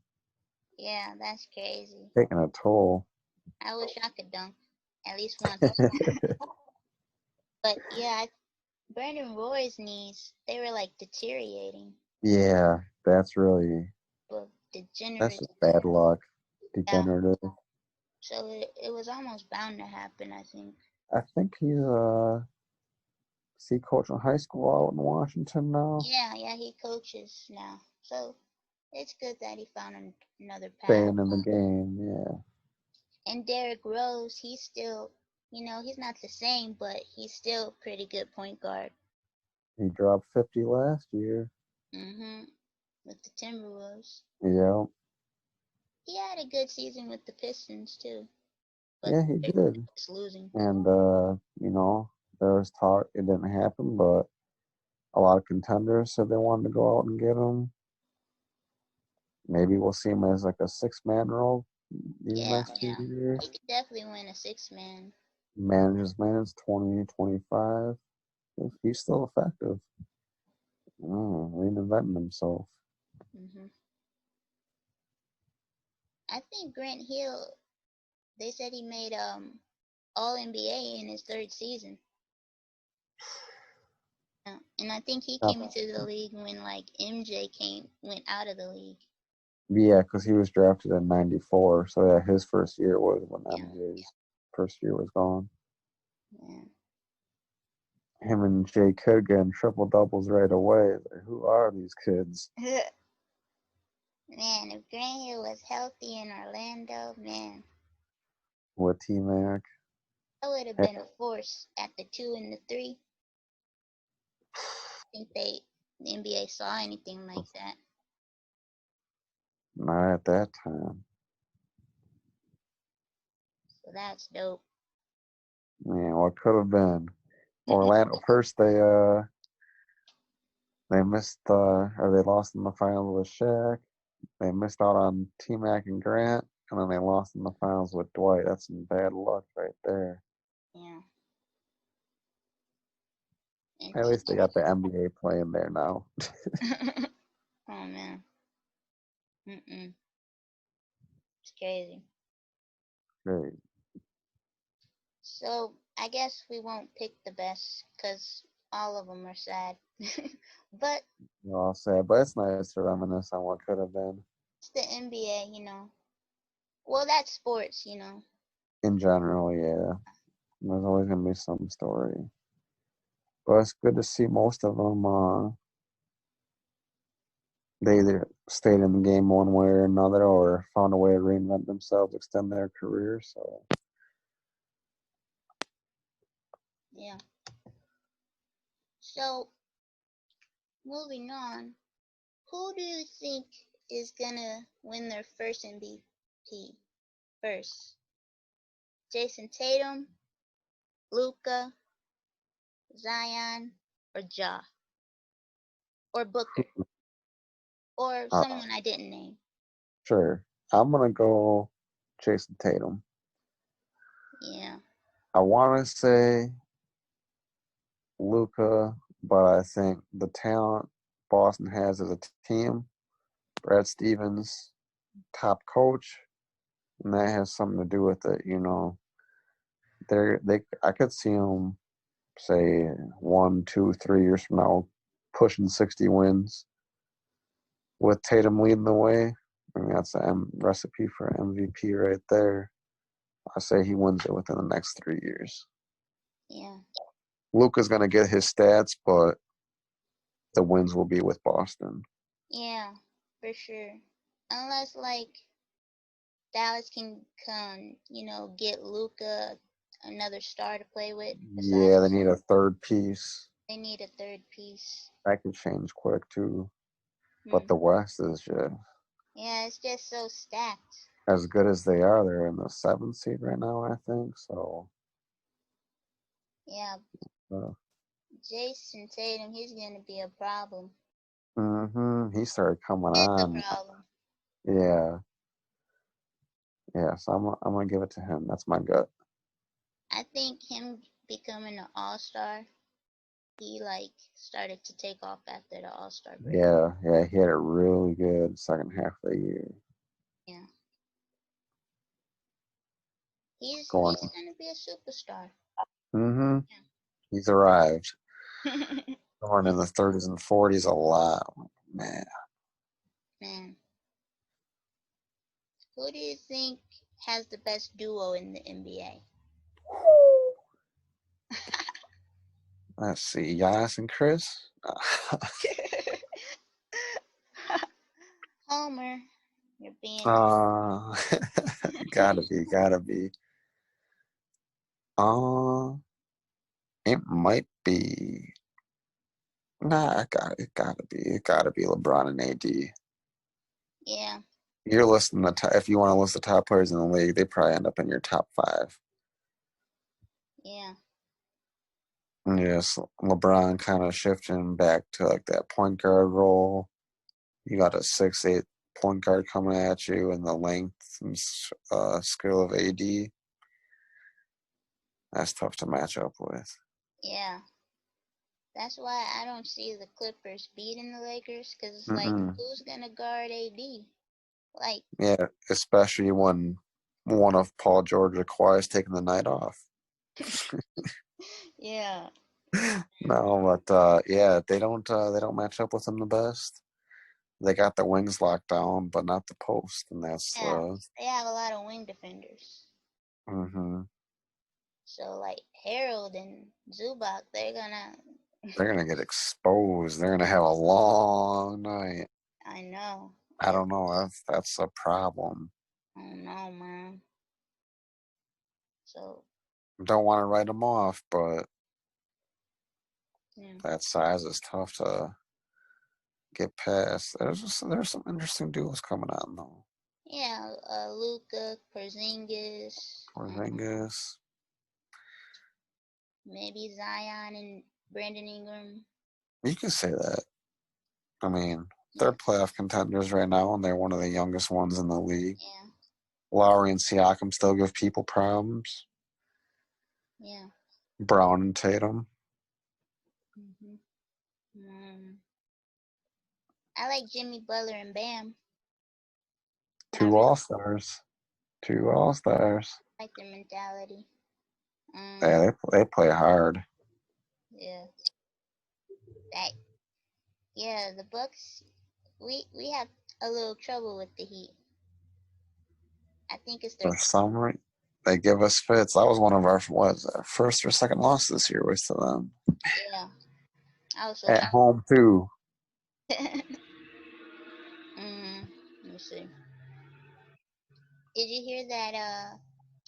Yeah, that's crazy. taking a toll. I wish I could dunk at least once. But yeah, Brandon Roy's knees, they were like deteriorating, Yeah, that's but that's degenerative. just bad luck. Yeah. Degenerative. So it was almost bound to happen, I think. I think he's is he coaching high school out in Washington now? Yeah, he coaches now. So it's good that he found another path. Staying in the game, yeah. And Derrick Rose, he's still, he's not the same, but he's still a pretty good point guard. He dropped 50 last year. Mhm. With the Timberwolves. Yeah. He had a good season with the Pistons too, but Yeah, he they're did. just losing. And there was talk it didn't happen, but a lot of contenders said they wanted to go out and get him. Maybe we'll see him as like a 6-man role these Yeah, next 2 years. he could definitely win a 6-man. Manages minutes 20, 25. He's still effective. Reinventing himself. Mhm. I think Grant Hill. They said he made All NBA in his third season. Yeah. And I think he Not came into the league when like MJ went out of the league. Yeah, because he was drafted in '94. So yeah, his first year was when Yeah, MJ's first year was gone. yeah. Him and Jay Kidd getting triple doubles right away. Like, who are these kids? Man, if Grant Hill was healthy in Orlando, man, With T Mac. that would have been a force at the 2 and the 3. I think the NBA saw anything like that. Not at that time. So that's dope. Man, what could have been? Orlando first they missed or they lost in the finals with Shaq. They missed out on T-Mac and Grant, and then they lost in the finals with Dwight. That's some bad luck right there. Yeah. And At least they got the NBA playing there now. oh man. It's crazy. Great. So I guess we won't pick the best because all of them are sad. But They're all sad, but it's nice to reminisce on what could have been. it's the NBA. Well, that's sports. In general, yeah. There's always going to be some story. But it's good to see most of them, they either stayed in the game one way or another or found a way to reinvent themselves, extend their career. So, Yeah. So moving on, who do you think is gonna win their first MVP first? Jason Tatum, Luca, Zion, or Ja, or Booker, or uh, someone I didn't name? sure. I'm going to go Jason Tatum. Yeah. I want to say Luca, but I think the talent Boston has as a team, Brad Stevens, top coach, and that has something to do with it. I could see them say 1, 2, 3 years from now pushing 60 wins with Tatum leading the way. I mean, that's a recipe for MVP right there. I say he wins it within the next 3 years. Yeah. Luka's gonna get his stats, but the wins will be with Boston. Yeah, for sure. Unless like Dallas can come, get Luca another star to play with besides Yeah, they need a third piece. they need a third piece. That could change quick too. Hmm. But the West is just Yeah, it's just so stacked. as good as they are. They're in the 7th seed right now, I think. So, Yeah, uh, Jason Tatum, he's gonna be a problem. he started coming It's a on. problem. Yeah, yeah. So I'm gonna give it to him. That's my gut. I think him becoming an all-star, he like started to take off after the all-star break. Yeah, yeah. He had a really good second half of the year. Yeah. He's Going. he's gonna be a superstar. He's arrived. Yeah. Going in the 30s and 40s a lot, man. Man, who do you think has the best duo in the NBA? Let's see, Giannis and Chris. Homer, you're being uh, gotta be. Uh, it might be. Nah, it gotta be LeBron and AD. yeah, You're listing the top, if you want to list the top players in the league, they probably end up in your top 5. yeah, Yes, LeBron kind of shifting back to like that point guard role. You got a 6'8" point guard coming at you, and the length and skill of AD. That's tough to match up with. yeah. That's why I don't see the Clippers beating the Lakers because it's like, Mm-mm. who's gonna guard AD? Like, Yeah, especially when one of Paul George or Kawhi is taking the night off. yeah, No, but yeah, they don't match up with them the best. They got the wings locked down, but not the post, and that's yeah. They have a lot of wing defenders. mm-hmm. So like Harold and Zubac, They're gonna get exposed. They're gonna have a long night. I know. I don't know. That's a problem. I don't know, man. So Don't want to write them off, but yeah, that size is tough to get past. There's some interesting duels coming on though. Yeah, Luca, Porzingis, Porzingis. maybe Zion and Brandon Ingram. You can say that. I mean, Yeah, they're playoff contenders right now, and they're one of the youngest ones in the league. yeah, Lowry and Siakam still give people problems. yeah. Brown and Tatum. hmm I like Jimmy Butler and Bam. I Two really All-Stars. Two All-Stars. like their mentality. Yeah, they play hard. Yeah, that. Yeah, the Bucks. We have a little trouble with the Heat. I think it's their For some reason, they give us fits. That was one of our first or second loss this year was to them. yeah. I was so At happy. home too. Let me see. Did you hear that?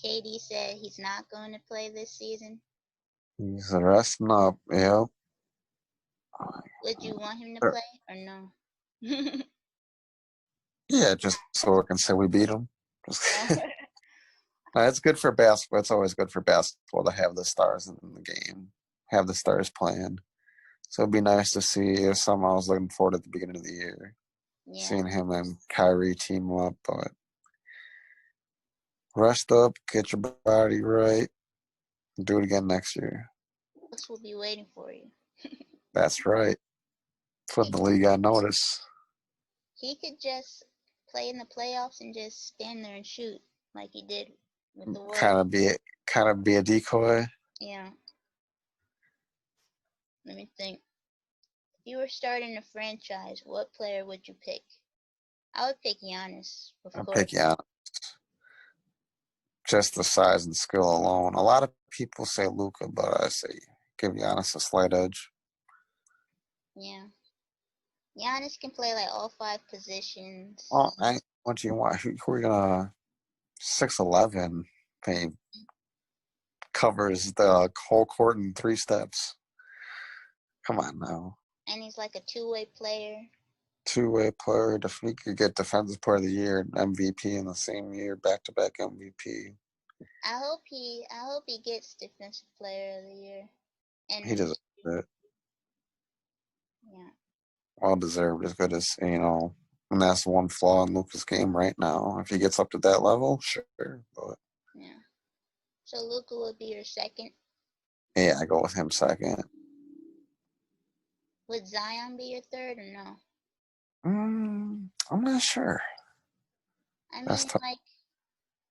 KD said he's not going to play this season. He's resting up. Yep. Would you want him to play or no? Yeah, just so we can say we beat them. It's good for basketball. It's always good for basketball to have the stars in the game, have the stars playing. So it'd be nice to see if someone I was looking forward at the beginning of the year, Yeah. seeing him and Kyrie team up. But rest up, get your body right, do it again next year. Bucks will be waiting for you. That's right. Put the league on notice. He could just play in the playoffs and just stand there and shoot like he did with the Kind Warriors. of be a decoy. Yeah. Let me think. If you were starting a franchise, what player would you pick? I would pick Giannis, of I'm course. picky on just the size and skill alone. A lot of people say Luca, but I say give Giannis a slight edge. Yeah. Giannis can play like all five positions. Well, what do you want? Who are you gonna 6'11"? He covers the whole court in 3 steps. Come on now. And he's like a two-way player. Two-way player. He could get Defensive Player of the Year and MVP in the same year, back-to-back MVP. I hope he gets Defensive Player of the Year. He And deserves it. yeah. Well deserved. As good as and that's one flaw in Luka's game right now. If he gets up to that level, sure. But Yeah. So Luca will be your second. yeah, I go with him second. Would Zion be your third or no? I'm not sure. I That's mean, tough. like,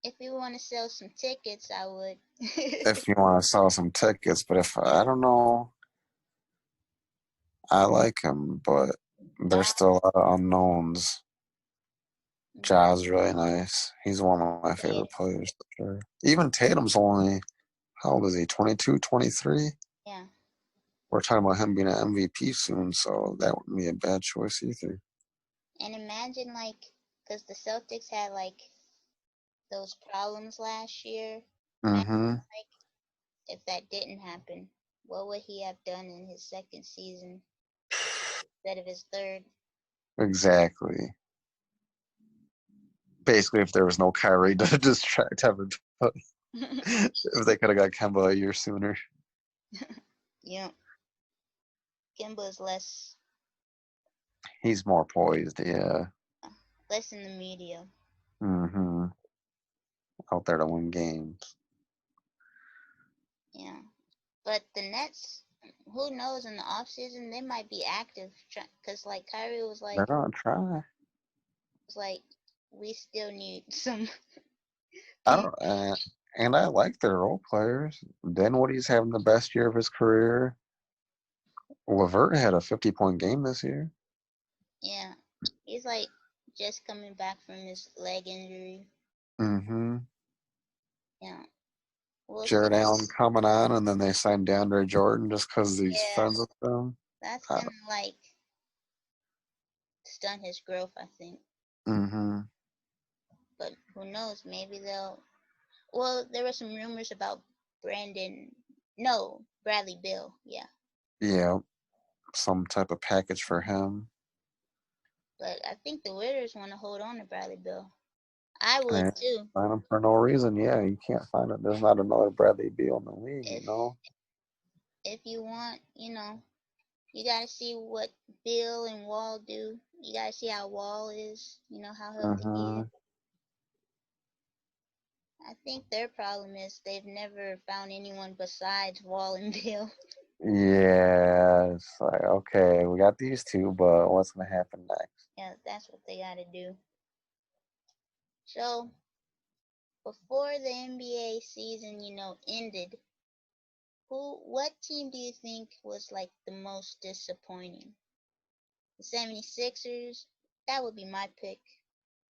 if you want to sell some tickets, I would. If you want to sell some tickets, but if I don't know, I like him, but there's Ja, still a lot of unknowns. Ja's really nice. He's one of my yeah, favorite players for sure. Even Tatum's only, how old is he? 22, 23? yeah. We're talking about him being an MVP soon, so that wouldn't be a bad choice either. And imagine, like, because the Celtics had, like, those problems last year. Imagine, Mm-hmm. like, if that didn't happen, what would he have done in his second season instead of his third? Exactly. Basically, if there was no Kyrie to distract everybody, if they could have got Kemba a year sooner. Yeah. Kimba is He's more poised, yeah. less in the media. Mm-hmm. Out there to win games. Yeah. But the Nets, who knows, in the off season they might be active, because like Kyrie They're gonna try. was like, we still need some I people. don't, and I like their role players. Dinwiddie's having the best year of his career. Levert had a 50-point game this year. Yeah, he's like just coming back from his leg injury. Mm-hmm. Yeah, we'll see. Jared Allen coming on, and then they signed DeAndre Jordan just because he's Yeah, friends with them. that's gonna like stunt his growth, I think. Mm-hmm. But who knows? Maybe they'll. Well, there were some rumors about Brandon. No, Bradley Bill. Yeah, Yeah, some type of package for him. But I think the Wizards want to hold on to Bradley Beal. I would And too. sign him for no reason. Yeah, you can't find it. There's not another Bradley Beal in the league, If if you want, you gotta see what Bill and Wall do. You gotta see how Wall is. How healthy he Uh-huh. is. I think their problem is they've never found anyone besides Wall and Bill. Yeah, it's like, okay, we got these two, but what's going to happen next? Yeah, that's what they gotta do. So before the NBA season, ended, what team do you think was like the most disappointing? The 76ers, that would be my pick.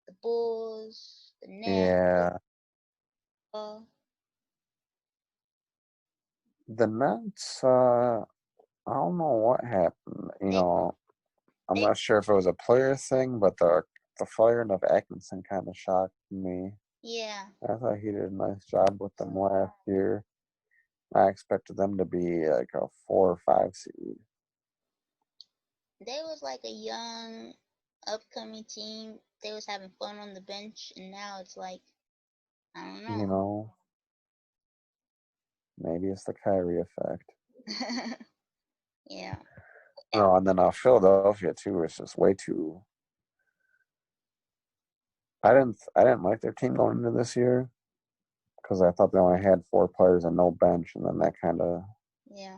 The Bulls, the Nets, Yeah, uh, the Nets, I don't know what happened. they I'm they not sure if it was a player thing, but the firing of Atkinson kind of shocked me. yeah, I thought he did a nice job with them last year. I expected them to be like a 4 or 5 seed. they was like a young upcoming team. They was having fun on the bench, and now it's like, I don't You know. know, maybe it's the Kyrie effect. Yeah. No, and then Philadelphia too is just way too. I didn't like their team going into this year because I thought they only had 4 players and no bench, and then that kind of Yeah.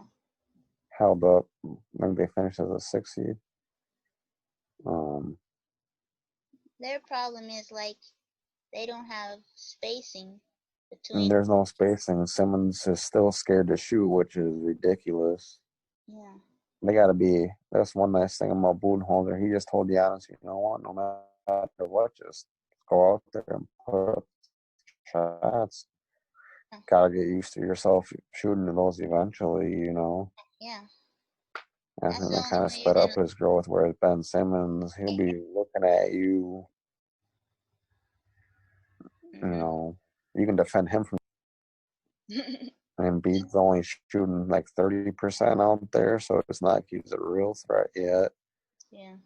held up. Maybe they finished as a 6 seed. Um, Their problem is like they don't have spacing and between. there's no spacing. Simmons is still scared to shoot, which is ridiculous. Yeah. They got to be. That's one nice thing about Budenholzer. He just told Giannis, you know what, no matter what, just go out there and put up shots. Got to get used to yourself shooting those eventually. Yeah. And That's then the to only kind of way you're sped up gonna. his growth, whereas Ben Simmons, he'll be looking at you, you Mhm. know, you can defend him from. And Embiid's only shooting like 30% out there, so it's not like he's a real threat yet. Yeah.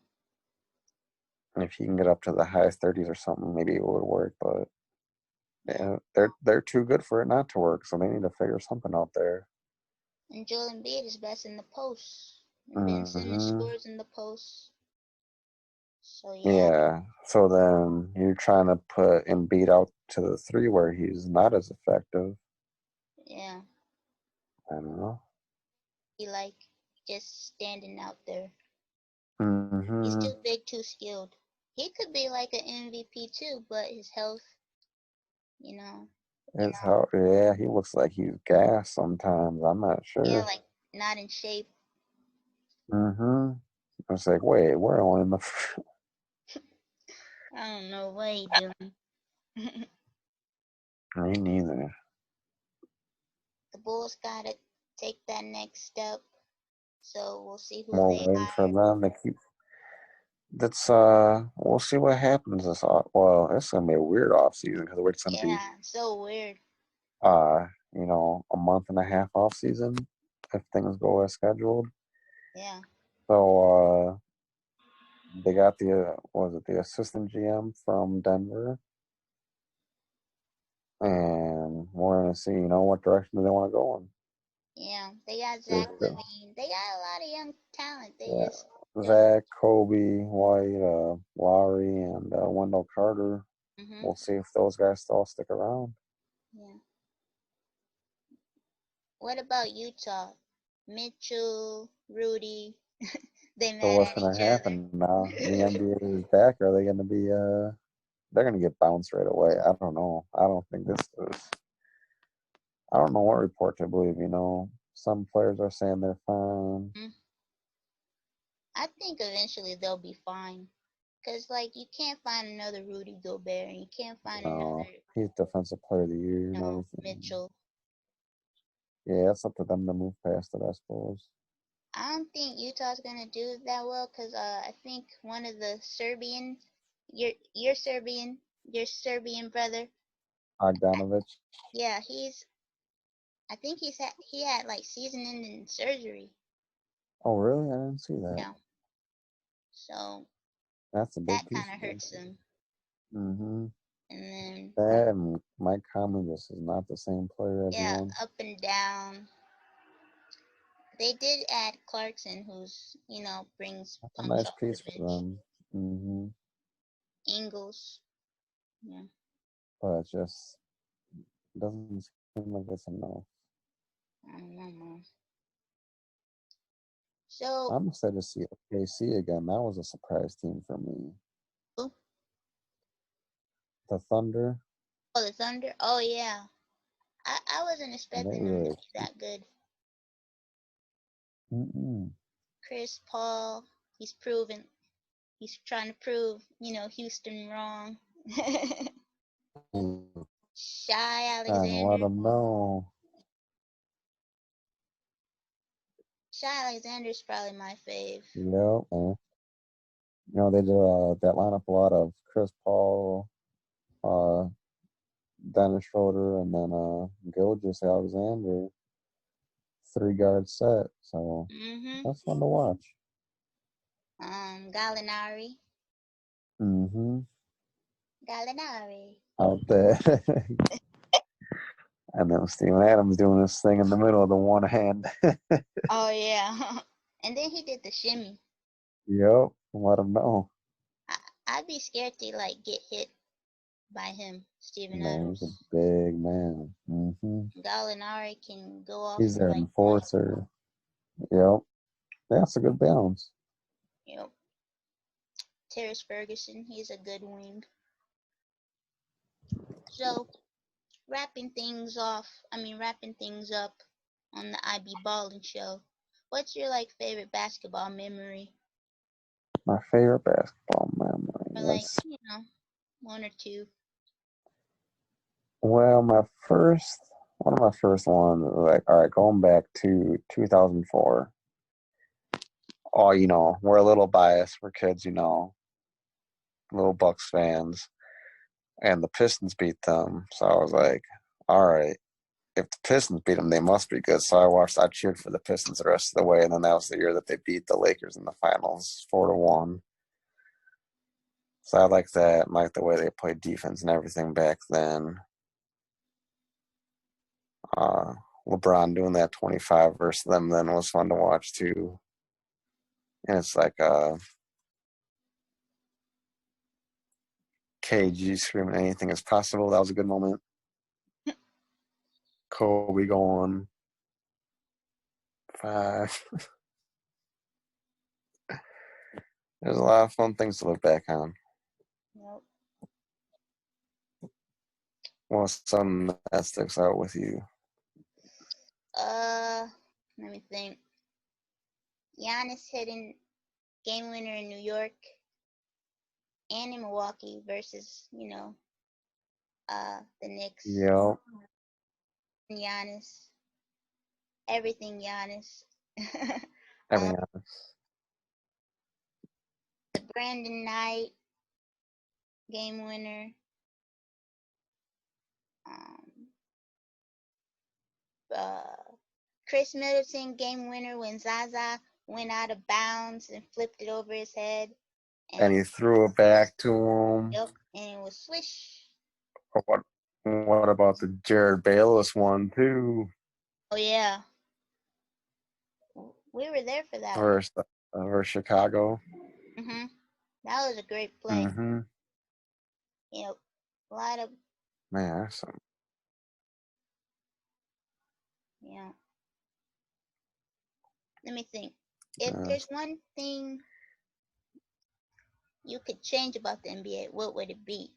And if he can get up to the high 30s or something, maybe it would work. But Yeah. yeah, they're too good for it not to work, so they need to figure something out there. And Joel Embiid is best in the post. And Ben Simmons Hmm scores in the post. So yeah. Yeah. So then you're trying to put Embiid out to the 3 where he's not as effective. Yeah. I don't know. He like just standing out there. He's Hmm too big, too skilled. He could be like an MVP too, but his health, you know, It's how, yeah, he looks like he's gassed sometimes. I'm not yeah, sure. like not in shape. hmm It's like, wait, we're only in the. I don't know what he doing. Me neither. The Bulls gotta take that next step. So we'll see who We're they waiting for hire. them to keep. That's we'll see what happens this off. Well, it's gonna be a weird off season because it's gonna be Yeah, so weird. a month and a half off season if things go as scheduled. Yeah, So they got the assistant GM from Denver, and we're gonna see what direction do they want to go in. yeah. They got They Zach do. Levine. They got a lot of young talent. They Yeah, just gotta. Zach, Kobe, White, Lowry, and Wendell Carter. Mhm. We'll see if those guys still stick around. Yeah. What about Utah? Mitchell, Rudy. They So mad what's at gonna each other. happen now? The NBA is back. Are they gonna be? They're gonna get bounced right away. I don't know. I don't think this is. I don't know what report to believe. Some players are saying they're fine. Mm. I think eventually they'll be fine. Cause like you can't find another Rudy Gobert, and you can't find No, another, he's defensive player of the year and everything. Mitchell. Yeah, it's up to them to move past it, I suppose. I don't think Utah's gonna do that well. Cause I think one of the Serbian, your Serbian brother. Bogdanovich. Yeah, I think he had like season-ending surgery. Oh, really? I didn't see that. Yeah. So That's a That big kind piece of of it. hurts them. Mm-hmm. And then, That and Mike Conley just is not the same player as he yeah, once. up and down. They did add Clarkson, who's, brings That's a punch nice off the piece for bench. them. Mm-hmm. Ingles. Yeah. But it just doesn't seem like it's enough. I don't know, man. So, I'm excited to see KC again. That was a surprise team for me. oh, The Thunder, the Thunder. Oh, yeah. I wasn't and they expecting them to really. be that good. Mm-mm. Chris Paul, he's proven. He's trying to prove, Houston wrong. Shy And let Alexander. them know. Shy Alexander's probably my fave. Yep. And, they did that lineup a lot of Chris Paul, uh, Dennis Schroeder, and then Gilgeous Alexander. 3-guard set. So Mm-hmm. that's fun to watch. Gallinari. Mm-hmm. Gallinari. Out there. And then Steven Adams doing this thing in the middle of the one hand. Oh yeah. And then he did the shimmy. Yep. Let him know. I'd be scared to get hit by him, Steven Man, he's a Adams. big man. Mm-hmm. Gallinari can go off He's for their 20. enforcer. Yep. That's a good balance. Yep. Terrence Ferguson, he's a good wing. So wrapping things up on the IB Ballin show. What's your favorite basketball memory? My favorite basketball memory. Or Let's. one or two. Well, one of my first ones, all right, going back to 2004. Oh, we're a little biased. We're kids, little Bucks fans. And the Pistons beat them. So I was like, all right, if the Pistons beat them, they must be good. So I cheered for the Pistons the rest of the way. And then that was the year that they beat the Lakers in the finals 4-1. So I like that. I like the way they played defense and everything back then. LeBron doing that 25 versus them then was fun to watch too. And it's like KG screaming anything is possible. That was a good moment. Kobe going 5. There's a lot of fun things to look back on. Yep. What's something that sticks out with you? Let me think. Giannis hitting game winner in New York and in Milwaukee versus, the Knicks. Yep. Giannis. Everything Giannis. Everything else. The Brandon Knight game winner. Um, Chris Middleton game winner when Zaza went out of bounds and flipped it over his head. And he threw it back to him. Yep, and it was swish. What about the Jared Bayless one too? Oh yeah, we were there for that Versus Chicago. one. That was a great play. Mm-hmm. Yep, a lot of Man, that's some. yeah. Let me think. If there's one thing you could change about the NBA, what would it be?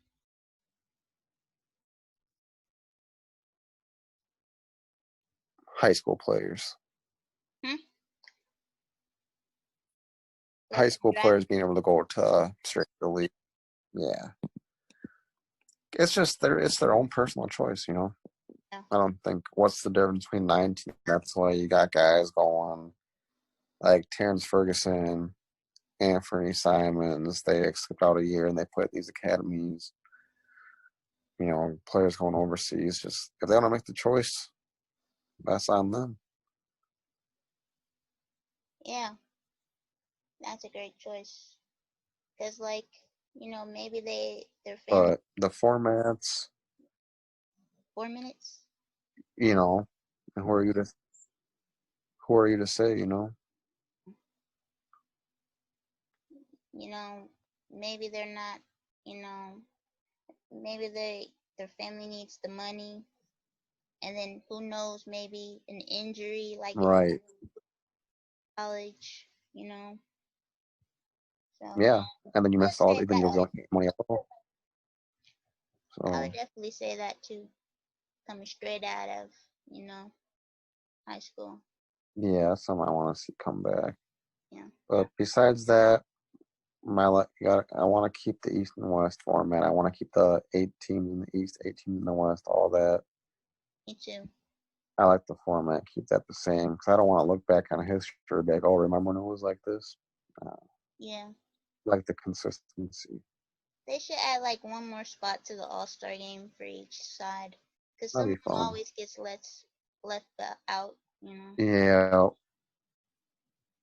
High school players. Hmm? High school draft? players being able to go to straight to the league. Yeah. It's just it's their own personal choice, Yeah. I don't think what's the difference between 19. That's why you got guys going like Terrence Ferguson, Anthony Simons. They skipped out a year and they put these academies. Players going overseas. Just if they want to make the choice, that's on them. Yeah, that's a great choice. Cause like, maybe their family But the formats, 4 minutes. you know, and who are you to say, you know? You know, maybe they're not. You know, maybe their family needs the money, and then who knows? Maybe an injury, like in Right. college. You know, so Yeah. And then you let's missed all say then that you don't too. get money at all. I would So definitely say that too. Coming straight out of high school. yeah, that's something I want to see come back. Yeah. But besides that, I want to keep the East and West format. I want to keep the 8 teams in the East, 8 teams in the West, all that. Me too. I like the format. Keep that the same because I don't want to look back on history like, oh, remember when it was like this? Uh, Yeah. I like the consistency. They should add like one more spot to the All-Star game for each side, because That'd someone be fun. always gets left out. Yeah,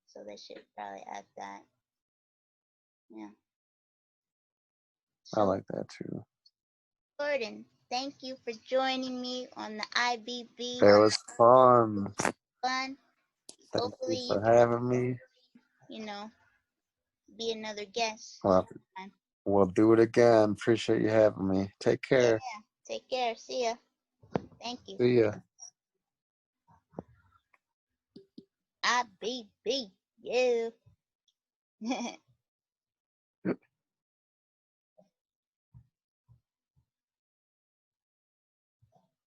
So they should probably add that. Yeah. I So like that too. Jordan, thank you for joining me on the IBB It was fun. fun. Thank Hopefully you you for having me. can, be another guest Well, sometime. we'll do it again. Appreciate you having me. Take Yeah. care. Take care. See ya. Thank you. See ya. IBB. Yeah.